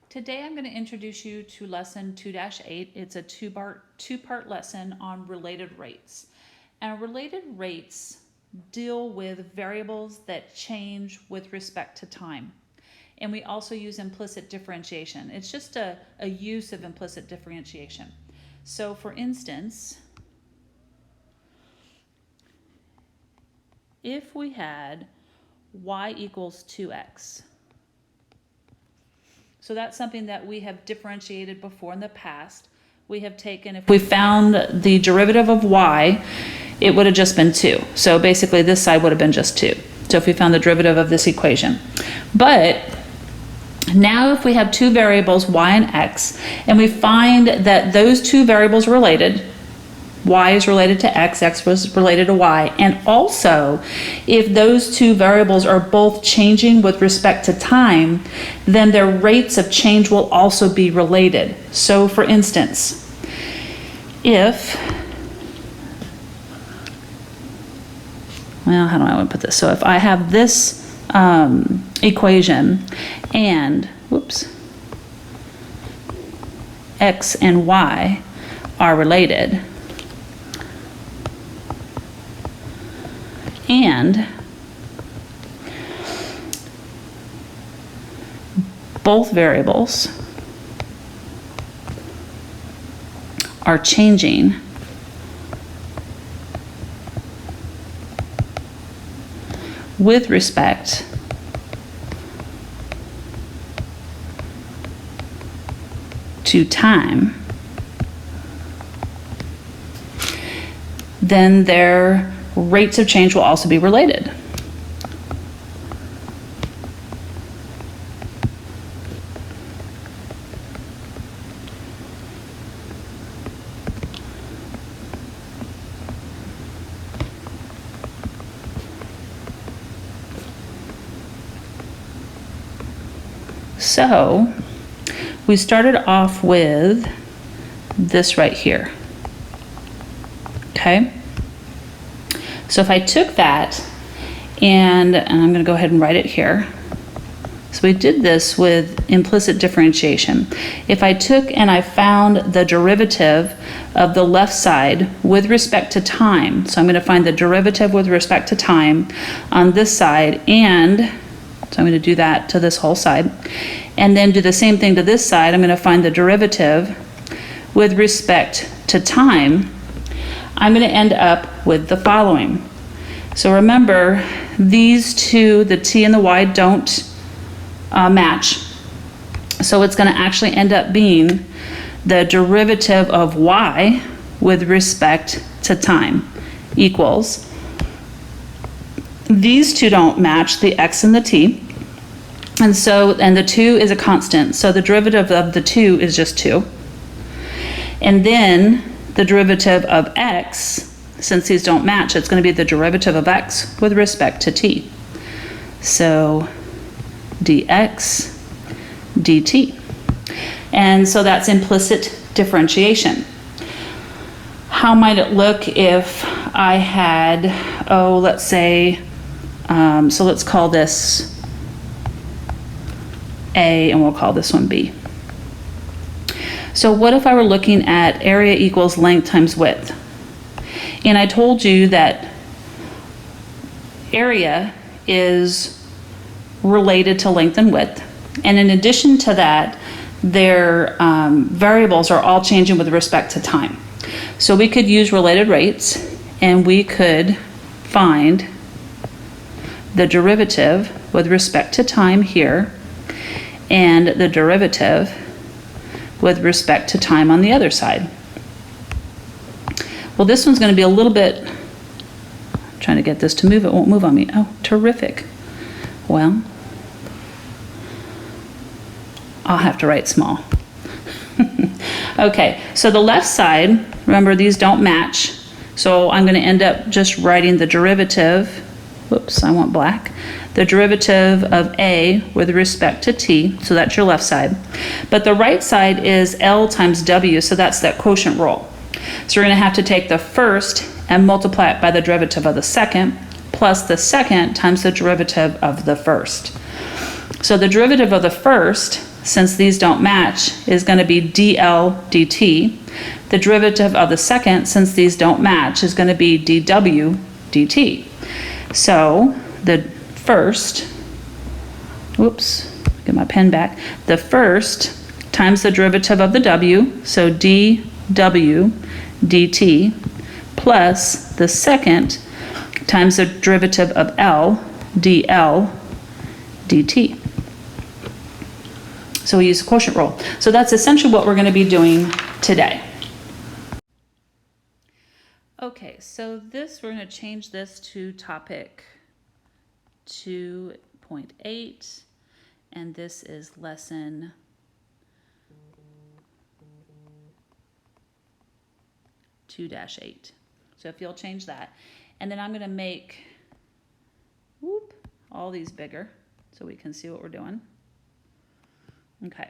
Today I'm going to introduce you to lesson 2-8. It's a two-part lesson on related rates. And related rates deal with variables that change with respect to time. And we also use implicit differentiation. It's just a use of implicit differentiation. So for instance, if we had y equals 2x, so that's something that we have differentiated before in the past. We have taken, if we found the derivative of y, it would have just been 2. So basically this side would have been just 2. So if we found the derivative of this equation. But now if we have two variables, y and x, and we find that those two variables are related, y is related to x was related to y, and also if those two variables are both changing with respect to time, then their rates of change will also be related. So for instance, if, well, how do I want to put this? So if I have this equation and, whoops, x and y are related, and both variables are changing with respect to time, then their rates of change will also be related. So we started off with this right here. Okay? So if I took that, and I'm going to go ahead and write it here. So we did this with implicit differentiation. If I took and I found the derivative of the left side with respect to time, so I'm going to find the derivative with respect to time on this side, and so I'm going to do that to this whole side, and then do the same thing to this side. I'm going to find the derivative with respect to time. I'm going to end up with the following. So remember, these two, the t and the y, don't match. So it's going to actually end up being the derivative of y with respect to time equals, these two don't match, the x and the t. And so, and the 2 is a constant. So the derivative of the 2 is just 2. And then the derivative of x, since these don't match, it's going to be the derivative of x with respect to t. So dx dt. And so that's implicit differentiation. How might it look if I had, let's say, so let's call this A and we'll call this one B. So what if I were looking at area equals length times width? And I told you that area is related to length and width. And in addition to that, their variables are all changing with respect to time. So we could use related rates, and we could find the derivative with respect to time here, and the derivative with respect to time on the other side. Well, this one's going to be a little bit, I'm trying to get this to move, it won't move on me. Oh, terrific. Well, I'll have to write small. Okay, so the left side, remember these don't match, so I'm going to end up just writing the derivative, whoops, I want black, the derivative of A with respect to t, so that's your left side. But the right side is L times W, so that's that quotient rule. So we're going to have to take the first and multiply it by the derivative of the second, plus the second times the derivative of the first. So the derivative of the first since these don't match, is going to be dl dt. The derivative of the second, since these don't match, is going to be dw dt. So the first, whoops, get my pen back. The first times the derivative of the w, so dw dt, plus the second times the derivative of L, dL dt. So we use the quotient rule. So that's essentially what we're going to be doing today. Okay, so we're going to change this to topic 2.8, and this is lesson 2-8. So if you'll change that. And then I'm going to make all these bigger so we can see what we're doing. Okay.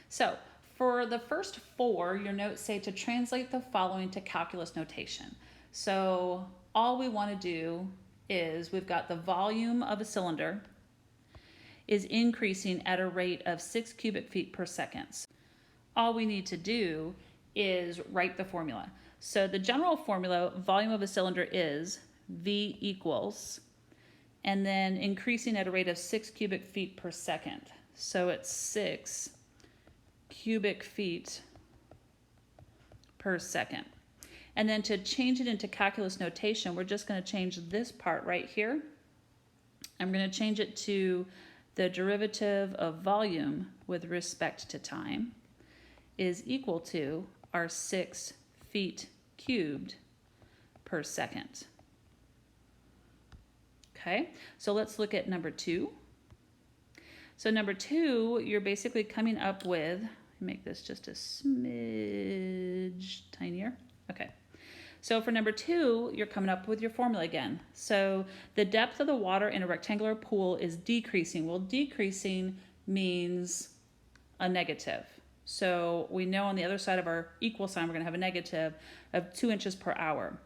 So for the first 4, your notes say to translate the following to calculus notation. So all we want to do is we've got the volume of a cylinder is increasing at a rate of 6 cubic feet per second. All we need to do is write the formula. So the general formula, volume of a cylinder is V equals, and then increasing at a rate of 6 cubic feet per second. So it's 6 cubic feet per second. And then to change it into calculus notation, we're just going to change this part right here. I'm going to change it to the derivative of volume with respect to time is equal to our 6 feet cubed per second. Okay, so let's look at number 2. So number 2, you're basically coming up with, make this just a smidge tinier. Okay, so for number 2, you're coming up with your formula again. So the depth of the water in a rectangular pool is decreasing. Well, decreasing means a negative. So we know on the other side of our equal sign, we're going to have a negative of 2 inches per hour.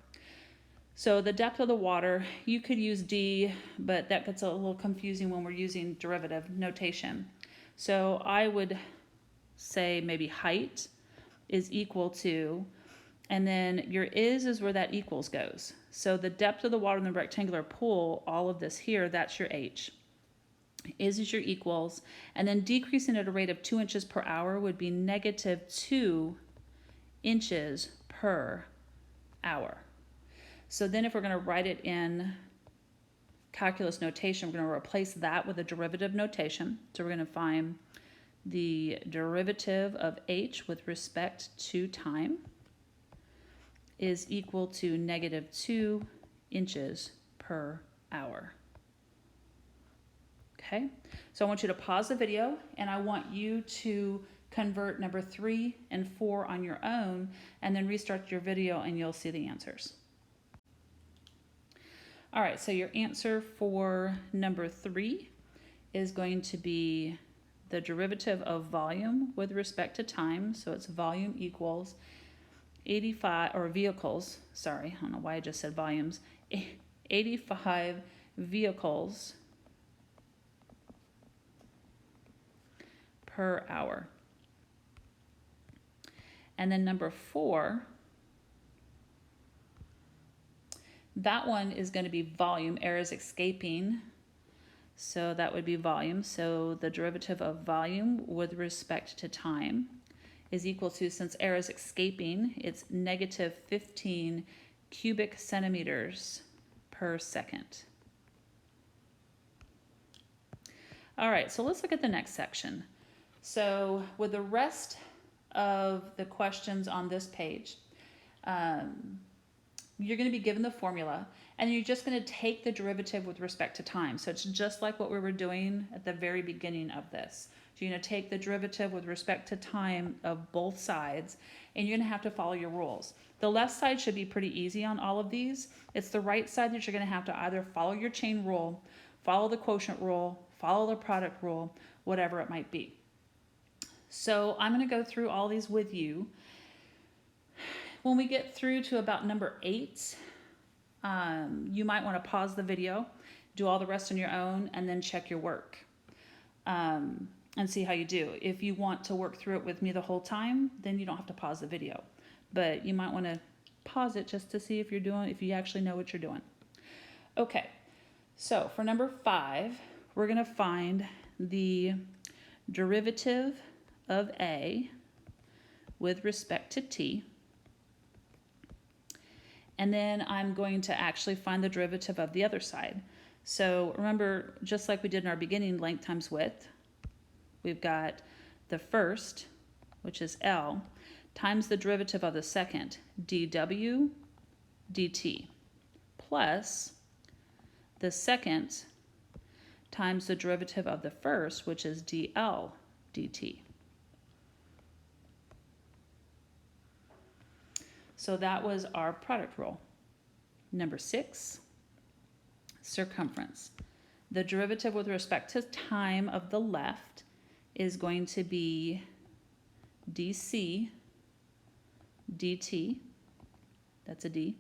So the depth of the water, you could use D, but that gets a little confusing when we're using derivative notation. So I would say maybe height is equal to, and then your is where that equals goes. So the depth of the water in the rectangular pool, all of this here, that's your H. Is your equals, and then decreasing at a rate of 2 inches per hour would be negative 2 inches per hour. So then if we're going to write it in calculus notation, we're going to replace that with a derivative notation. So we're going to find the derivative of H with respect to time is equal to negative 2 inches per hour. Okay, so I want you to pause the video and I want you to convert number 3 and 4 on your own and then restart your video and you'll see the answers. All right, so your answer for number 3 is going to be the derivative of volume with respect to time. So it's volume equals 85, or vehicles, sorry, I don't know why I just said volumes, 85 vehicles per hour. And then number 4, that one is going to be volume. Air is escaping, so that would be volume. So the derivative of volume with respect to time is equal to, since air is escaping, it's negative 15 cubic centimeters per second. All right, so let's look at the next section. So with the rest of the questions on this page, you're going to be given the formula and you're just going to take the derivative with respect to time. So it's just like what we were doing at the very beginning of this. So you're going to take the derivative with respect to time of both sides and you're going to have to follow your rules. The left side should be pretty easy on all of these. It's the right side that you're going to have to either follow your chain rule, follow the quotient rule, follow the product rule, whatever it might be. So I'm going to go through all these with you. When we get through to about number 8, you might want to pause the video, do all the rest on your own, and then check your work. and see how you do. If you want to work through it with me the whole time, then you don't have to pause the video. But you might want to pause it just to see if you actually know what you're doing. Okay, so for number 5, we're going to find the derivative of a with respect to t. And then I'm going to actually find the derivative of the other side. So remember, just like we did in our beginning, length times width, we've got the first, which is L, times the derivative of the second, dw dt, plus the second times the derivative of the first, which is dl dt. So that was our product rule. Number 6, circumference. The derivative with respect to time of the left is going to be dc dt, that's a d,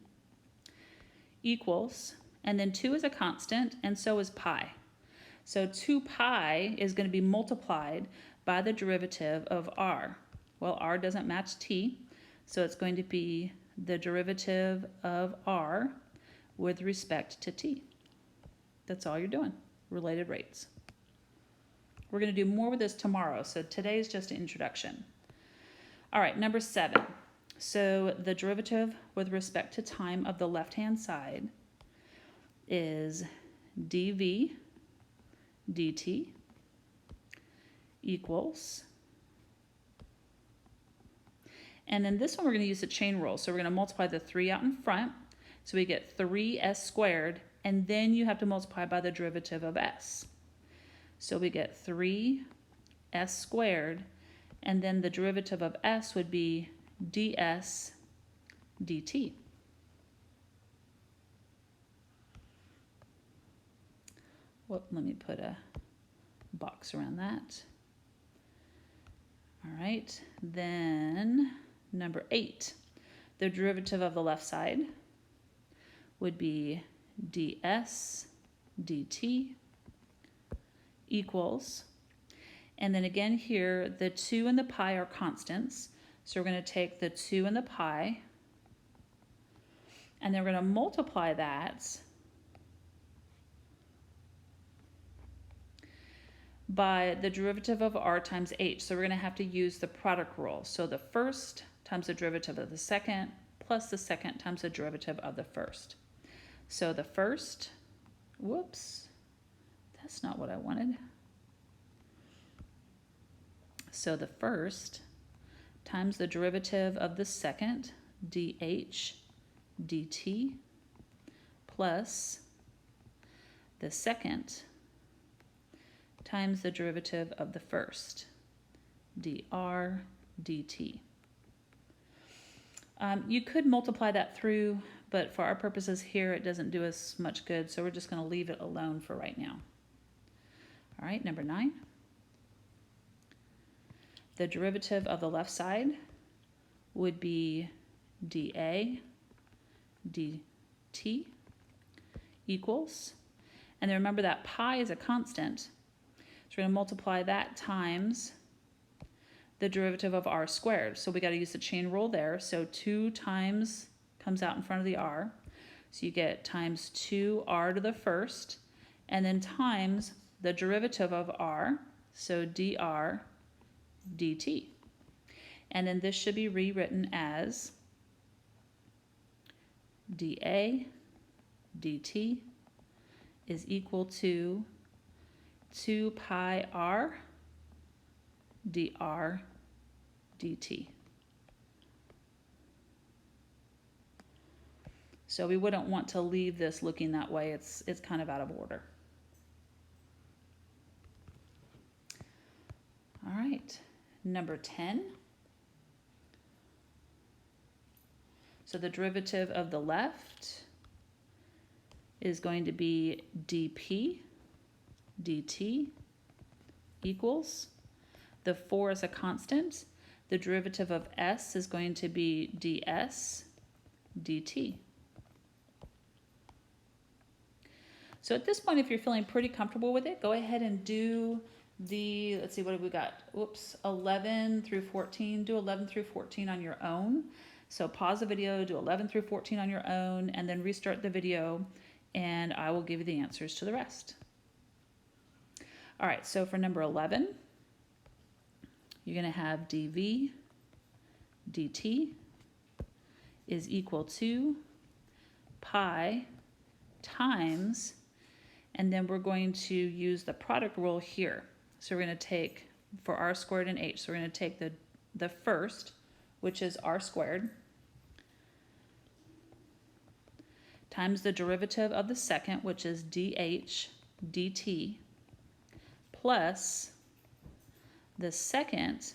equals, and then 2 is a constant, and so is pi. So 2 pi is going to be multiplied by the derivative of r. Well, r doesn't match t, so it's going to be the derivative of r with respect to t. That's all you're doing, related rates. We're going to do more with this tomorrow, so today is just an introduction. All right, number 7. So the derivative with respect to time of the left-hand side is dv dt equals, and then this one we're going to use the chain rule. So we're going to multiply the 3 out in front, so we get 3s squared, and then you have to multiply by the derivative of s. So we get 3s squared, and then the derivative of s would be ds dt. Well, let me put a box around that. All right, then number 8, the derivative of the left side would be ds dt equals, and then again here, the 2 and the pi are constants. So we're going to take the 2 and the pi, and then we're going to multiply that by the derivative of r times h. So we're going to have to use the product rule. So the first times the derivative of the second plus the second times the derivative of the first. So the first, whoops, that's not what I wanted. So the first times the derivative of the second, dh dt, plus the second times the derivative of the first, dr dt. You could multiply that through, but for our purposes here, it doesn't do us much good, so we're just going to leave it alone for right now. All right, number 9. The derivative of the left side would be dA dt equals, and then remember that pi is a constant, so we're going to multiply that times the derivative of r squared. So we got to use the chain rule there. So 2 times comes out in front of the r. So you get times 2r to the first, and then times the derivative of r, so dr dt. And then this should be rewritten as dA dt is equal to 2 pi r dr dt. So we wouldn't want to leave this looking that way. It's kind of out of order. All right, number 10. So the derivative of the left is going to be dp dt equals, the 4 is a constant, the derivative of s is going to be ds dt. So at this point, if you're feeling pretty comfortable with it, go ahead and do let's see, what have we got? Whoops, 11 through 14. Do 11 through 14 on your own. So pause the video, do 11 through 14 on your own, and then restart the video, and I will give you the answers to the rest. All right, so for number 11, you're going to have dv dt is equal to pi times, and then we're going to use the product rule here. So we're going to take, for r squared and h, so we're going to take the first, which is r squared, times the derivative of the second, which is dh dt, plus the second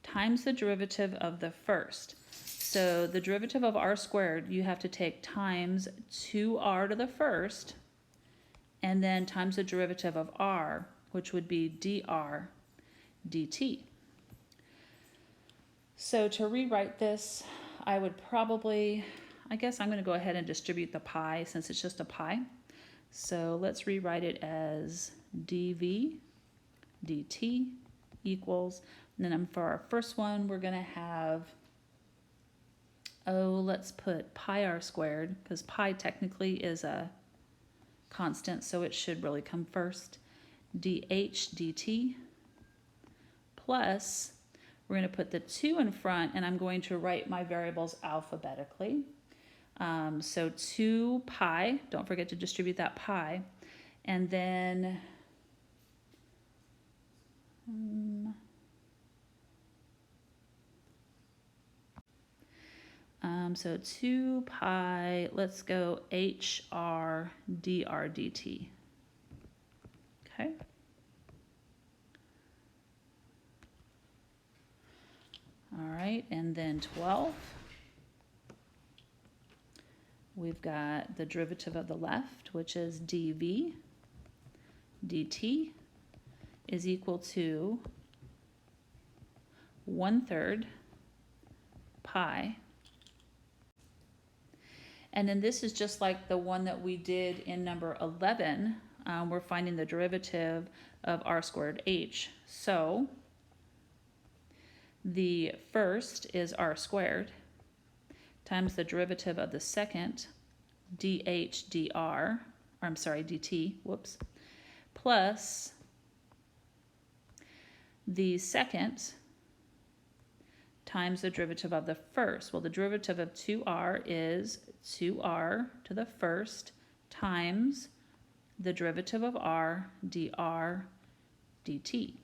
times the derivative of the first. So the derivative of r squared, you have to take times 2r to the first, and then times the derivative of r, which would be dr dt. So to rewrite this, I would probably, I guess I'm going to go ahead and distribute the pi since it's just a pi. So let's rewrite it as dv dt equals, and then for our first one, we're going to have, let's put pi r squared, because pi technically is a constant, so it should really come first. Dh dt plus, we're going to put the 2 in front, and I'm going to write my variables alphabetically. So 2 pi, don't forget to distribute that pi, and then so 2 pi, let's go hr dr dt. Okay. All right, and then 12. We've got the derivative of the left, which is dv dt is equal to 1/3 pi. And then this is just like the one that we did in number 11. We're finding the derivative of r squared h. So the first is r squared times the derivative of the second, dt, plus the second times the derivative of the first. Well, the derivative of 2r is 2r to the first times the derivative of r, dr dt.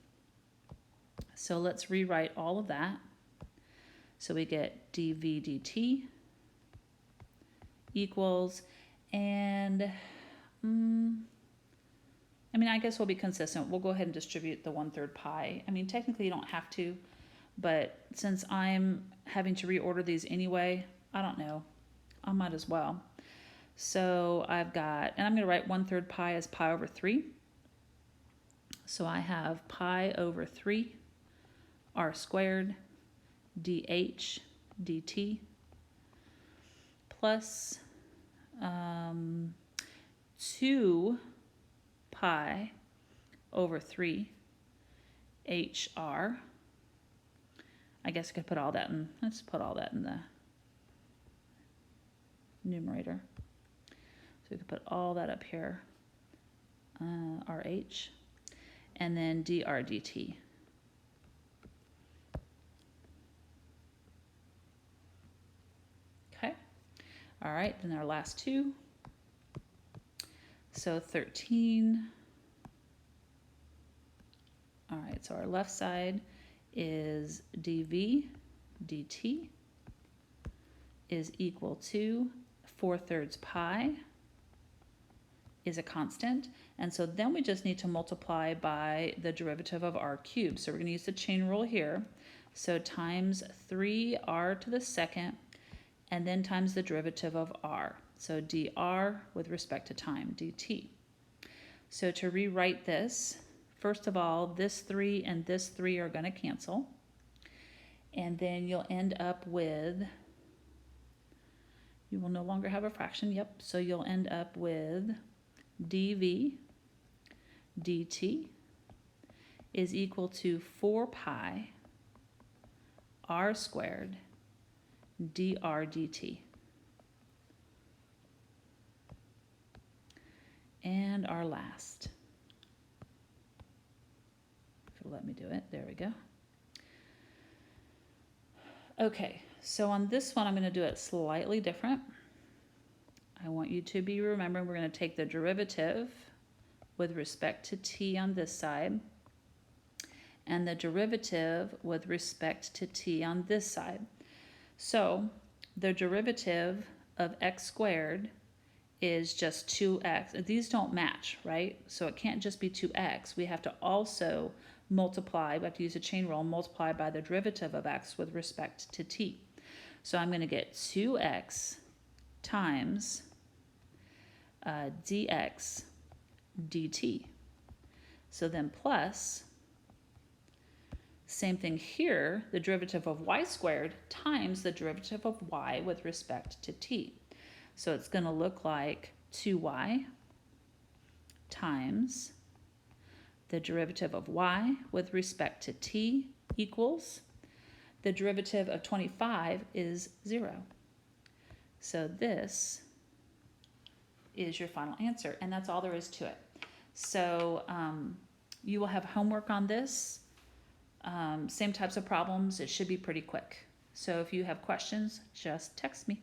So let's rewrite all of that. So we get dv dt equals, and I guess we'll be consistent. We'll go ahead and distribute the 1/3 pi. Technically you don't have to, but since I'm having to reorder these anyway, I don't know, I might as well. So I've got, and I'm going to write 1/3 pi as pi over 3. So I have pi over 3 r squared dh dt plus 2 pi over 3 hr. I guess I could put all that in, let's put all that in the numerator. So we could put all that up here, rh, and then dr dt. Okay, all right, then our last two. So 13, all right, so our left side is dv dt is equal to 4/3 pi is a constant, and so then we just need to multiply by the derivative of r cubed. So we're going to use the chain rule here. So times 3r to the second, and then times the derivative of r. So dr with respect to time, dt. So to rewrite this, first of all, this 3 and this 3 are going to cancel. And then you'll end up with, you will no longer have a fraction, yep. So you'll end up with dv dt is equal to 4 pi r squared dr dt. And our last. If it'll let me do it, there we go. Okay, so on this one, I'm going to do it slightly different. I want you to be remembering we're going to take the derivative with respect to t on this side and the derivative with respect to t on this side. So the derivative of x squared is just 2x. These don't match, right? So it can't just be 2x. We have to also multiply, we have to use a chain rule, multiply by the derivative of x with respect to t. So I'm going to get 2x times dx dt. So then plus, same thing here, the derivative of y squared times the derivative of y with respect to t. So it's going to look like 2y times the derivative of y with respect to t equals the derivative of 25 is 0. So this is your final answer, and that's all there is to it. So you will have homework on this. Same types of problems. It should be pretty quick. So if you have questions, just text me.